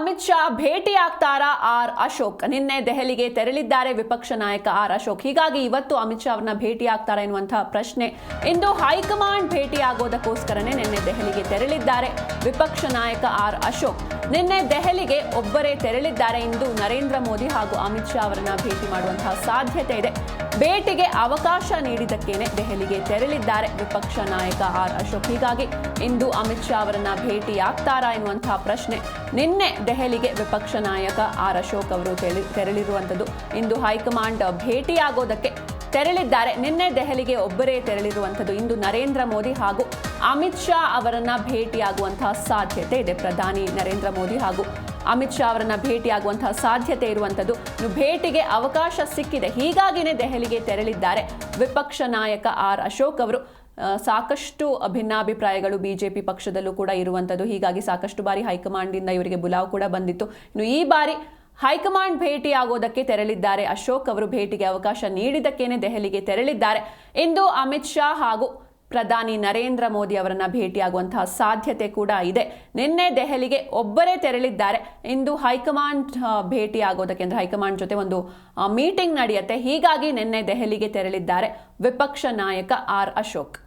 ಅಮಿತ್ ಶಾ ಭೇಟಿ ಆಗ್ತಾರಾ ಆರ್ ಅಶೋಕ್? ನಿನ್ನೆ ದೆಹಲಿಗೆ ತೆರಳಿದ್ದಾರೆ ವಿಪಕ್ಷ ನಾಯಕ ಆರ್ ಅಶೋಕ್. ಹೀಗಾಗಿ ಇವತ್ತು ಅಮಿತ್ ಶಾ ಅವರನ್ನ ಭೇಟಿ ಆಗ್ತಾರಾ ಎನ್ನುವಂತಹ ಪ್ರಶ್ನೆ. ಇಂದು ಹೈಕಮಾಂಡ್ ಭೇಟಿ ಆಗೋದಕ್ಕೋಸ್ಕರನೇ ನಿನ್ನೆ ದೆಹಲಿಗೆ ತೆರಳಿದ್ದಾರೆ ವಿಪಕ್ಷ ನಾಯಕ ಆರ್ ಅಶೋಕ್. ನಿನ್ನೆ ದೆಹಲಿಗೆ ಒಬ್ಬರೇ ತೆರಳಿದ್ದಾರೆ. ಇಂದು ನರೇಂದ್ರ ಮೋದಿ ಹಾಗೂ ಅಮಿತ್ ಶಾ ಅವರನ್ನ ಭೇಟಿ ಮಾಡುವಂತಹ ಸಾಧ್ಯತೆ ಇದೆ. ಭೇಟಿಗೆ ಅವಕಾಶ ನೀಡಿದ್ದಕ್ಕೇನೆ ದೆಹಲಿಗೆ ತೆರಳಿದ್ದಾರೆ ವಿಪಕ್ಷ ನಾಯಕ ಆರ್ ಅಶೋಕ್. ಹೀಗಾಗಿ ಇಂದು ಅಮಿತ್ ಶಾ ಅವರನ್ನ ಭೇಟಿ ಆಗ್ತಾರಾ ಎನ್ನುವಂತಹ ಪ್ರಶ್ನೆ. ನಿನ್ನೆ ದೆಹಲಿಗೆ ವಿಪಕ್ಷ ನಾಯಕ ಆರ್ ಅಶೋಕ್ ಅವರು ತೆರಳಿರುವಂಥದ್ದು. ಇಂದು ಹೈಕಮಾಂಡ್ ಭೇಟಿ ಆಗೋದಕ್ಕೆ ತೆರಳಿದ್ದಾರೆ. ನಿನ್ನೆ ದೆಹಲಿಗೆ ಒಬ್ಬರೇ ತೆರಳಿರುವಂಥದ್ದು. ಇಂದು ನರೇಂದ್ರ ಮೋದಿ ಹಾಗೂ ಅಮಿತ್ ಶಾ ಅವರನ್ನ ಭೇಟಿಯಾಗುವಂತಹ ಸಾಧ್ಯತೆ ಇದೆ. ಪ್ರಧಾನಿ ನರೇಂದ್ರ ಮೋದಿ ಹಾಗೂ ಅಮಿತ್ ಶಾ ಅವರನ್ನ ಭೇಟಿಯಾಗುವಂತಹ ಸಾಧ್ಯತೆ ಇರುವಂಥದ್ದು. ಇನ್ನು ಭೇಟಿಗೆ ಅವಕಾಶ ಸಿಕ್ಕಿದೆ, ಹೀಗಾಗಿನೇ ದೆಹಲಿಗೆ ತೆರಳಿದ್ದಾರೆ ವಿಪಕ್ಷ ನಾಯಕ ಆರ್ ಅಶೋಕ್ ಅವರು. ಸಾಕಷ್ಟು ಭಿನ್ನಾಭಿಪ್ರಾಯಗಳು ಬಿಜೆಪಿ ಪಕ್ಷದಲ್ಲೂ ಕೂಡ ಇರುವಂಥದ್ದು. ಹೀಗಾಗಿ ಸಾಕಷ್ಟು ಬಾರಿ ಹೈಕಮಾಂಡ್ನಿಂದ ಇವರಿಗೆ ಬುಲಾವ್ ಕೂಡ ಬಂದಿತ್ತು. ಇನ್ನು ಈ ಬಾರಿ ಹೈಕಮಾಂಡ್ ಭೇಟಿ ಆಗೋದಕ್ಕೆ ತೆರಳಿದ್ದಾರೆ ಅಶೋಕ್ ಅವರು. ಭೇಟಿಗೆ ಅವಕಾಶ ನೀಡಿದ್ದಕ್ಕೇನೆ ದೆಹಲಿಗೆ ತೆರಳಿದ್ದಾರೆ. ಇಂದು ಅಮಿತ್ ಶಾ ಹಾಗೂ ಪ್ರಧಾನಿ ನರೇಂದ್ರ ಮೋದಿ ಅವರನ್ನ ಭೇಟಿಯಾಗುವಂತಹ ಸಾಧ್ಯತೆ ಕೂಡ ಇದೆ. ನಿನ್ನೆ ದೆಹಲಿಗೆ ಒಬ್ಬರೇ ತೆರಳಿದ್ದಾರೆ. ಇಂದು ಹೈಕಮಾಂಡ್ ಭೇಟಿ ಆಗೋದಕ್ಕೆ, ಅಂದ್ರೆ ಹೈಕಮಾಂಡ್ ಜೊತೆ ಒಂದು ಮೀಟಿಂಗ್ ನಡೆಯುತ್ತೆ. ಹೀಗಾಗಿ ನಿನ್ನೆ ದೆಹಲಿಗೆ ತೆರಳಿದ್ದಾರೆ ವಿಪಕ್ಷ ನಾಯಕ ಆರ್ ಅಶೋಕ್.